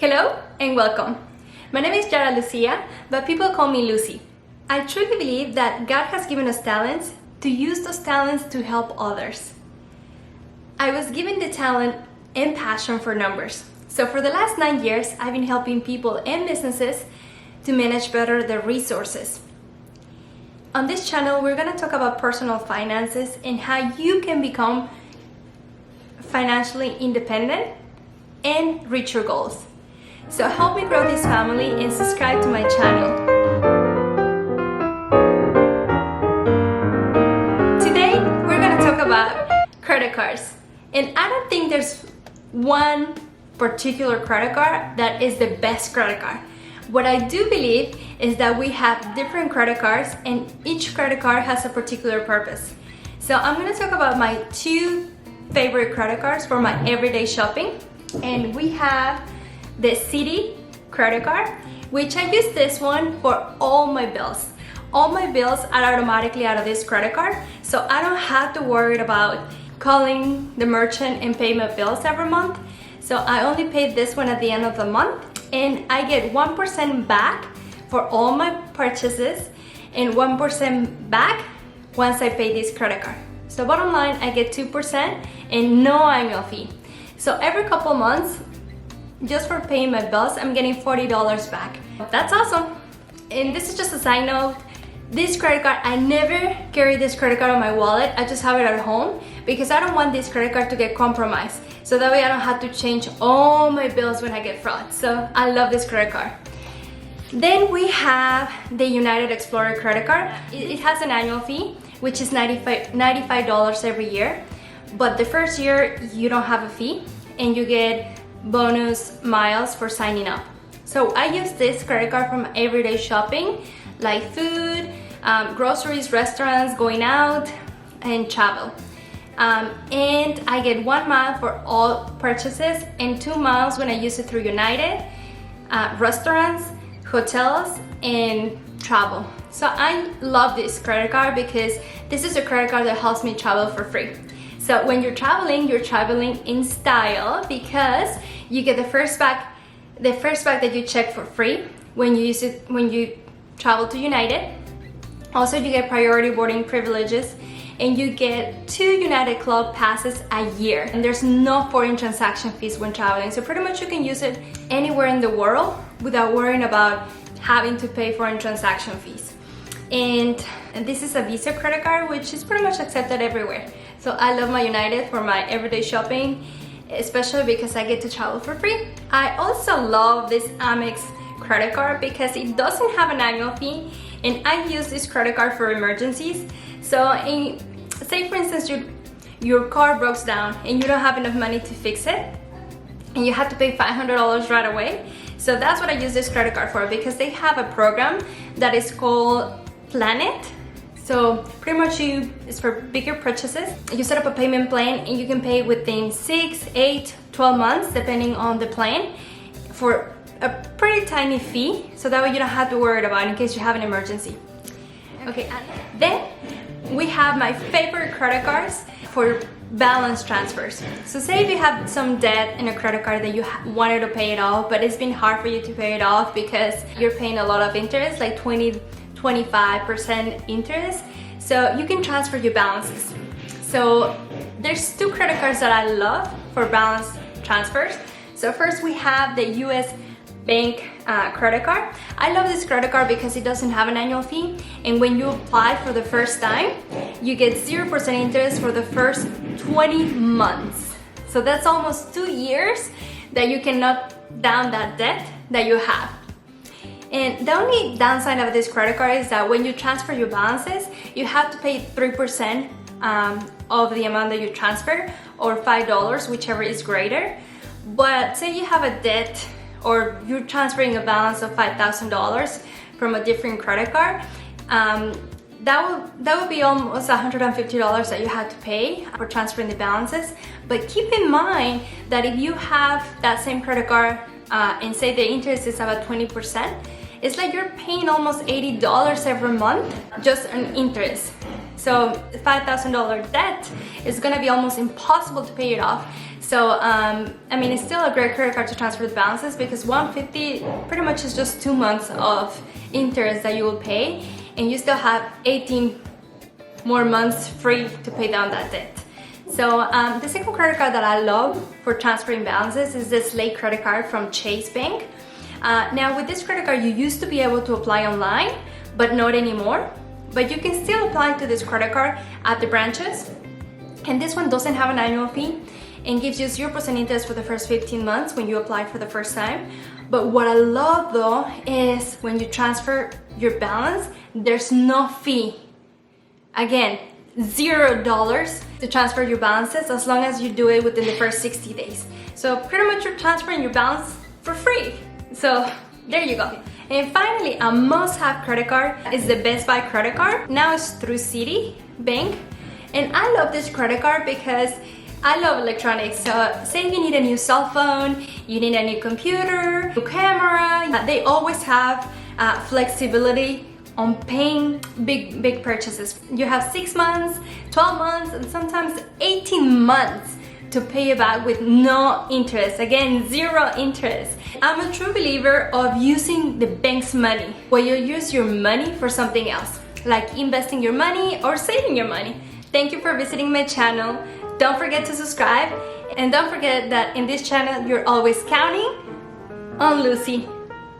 Hello and welcome. My name is Yara Lucia, but people call me Lucy. I truly believe that God has given us talents to use those talents to help others. I was given the talent and passion for numbers. So for the last 9 years, I've been helping people and businesses to manage better their resources. On this channel, we're going to talk about personal finances and how you can become financially independent and reach your goals. So help me grow this family and subscribe to my channel. Today, we're going to talk about credit cards. And I don't think there's one particular credit card that is the best credit card. What I do believe is that we have different credit cards and each credit card has a particular purpose. So I'm going to talk about my 2 favorite credit cards for my everyday shopping. And we have the Citi credit card, which I use this one for all my bills. All my bills are automatically out of this credit card, so I don't have to worry about calling the merchant and pay my bills every month. So I only pay this one at the end of the month, and I get 1% back for all my purchases and 1% back once I pay this credit card. So bottom line, I get 2% and no annual fee. So every couple months, just for paying my bills, I'm getting $40 back. That's awesome. And this is just a side note. This credit card, I never carry this credit card on my wallet. I just have it at home because I don't want this credit card to get compromised. So that way I don't have to change all my bills when I get fraud. So I love this credit card. Then we have the United Explorer credit card. It has an annual fee, which is $95 every year. But the first year you don't have a fee and you get bonus miles for signing up. So I use this credit card for my everyday shopping, like food, groceries, restaurants, going out, and travel. And I get 1 mile for all purchases and 2 miles when I use it through United, restaurants, hotels, and travel. So I love this credit card because this is a credit card that helps me travel for free. So when you're traveling in style because you get the first bag that you check for free when you use it when you travel to United. Also, you get priority boarding privileges and you get 2 United Club passes a year. And there's no foreign transaction fees when traveling. So pretty much you can use it anywhere in the world without worrying about having to pay foreign transaction fees. And this is a Visa credit card, which is pretty much accepted everywhere. So I love my United for my everyday shopping, especially because I get to travel for free. I also love this Amex credit card because it doesn't have an annual fee, and I use this credit card for emergencies. So say for instance your car breaks down and you don't have enough money to fix it and you have to pay $500 right away. So that's what I use this credit card for, because they have a program that is called Planet. So pretty much it's for bigger purchases. You set up a payment plan and you can pay within 6, 8, 12 months depending on the plan for a pretty tiny fee, so that way you don't have to worry about it in case you have an emergency. Okay, then we have my favorite credit cards for balance transfers. So say if you have some debt in a credit card that you wanted to pay it off, but it's been hard for you to pay it off because you're paying a lot of interest, like 25% interest, so you can transfer your balances. So there's 2 credit cards that I love for balance transfers. So first we have the US Bank credit card. I love this credit card because it doesn't have an annual fee, and when you apply for the first time, you get 0% interest for the first 20 months. So that's almost 2 years that you can knock down that debt that you have. And the only downside of this credit card is that when you transfer your balances, you have to pay 3% of the amount that you transfer, or $5, whichever is greater. But say you have a debt or you're transferring a balance of $5,000 from a different credit card, that would be almost $150 that you have to pay for transferring the balances. But keep in mind that if you have that same credit card and say the interest is about 20%, it's like you're paying almost $80 every month just on interest. So $5,000 debt is gonna be almost impossible to pay it off. So I mean, it's still a great credit card to transfer the balances because $150 pretty much is just 2 months of interest that you will pay, and you still have 18 more months free to pay down that debt. So the second credit card that I love for transferring balances is this Slate credit card from Chase Bank. Now with this credit card, you used to be able to apply online, but not anymore. But you can still apply to this credit card at the branches. And this one doesn't have an annual fee and gives you 0% interest for the first 15 months when you apply for the first time. But what I love though is when you transfer your balance, there's no fee. Again, $0 to transfer your balances as long as you do it within the first 60 days. So pretty much you're transferring your balance for free. So there you go. And finally, a must-have credit card is the Best Buy credit card. Now it's through Citibank. And I love this credit card because I love electronics. So say you need a new cell phone, you need a new computer, new camera, they always have flexibility on paying big purchases. You have 6 months, 12 months, and sometimes 18 months to pay it back with no interest. Again, 0 interest. I'm a true believer of using the bank's money, where you use your money for something else, like investing your money or saving your money. Thank you for visiting my channel. Don't forget to subscribe, and don't forget that in this channel, you're always counting on Lucy.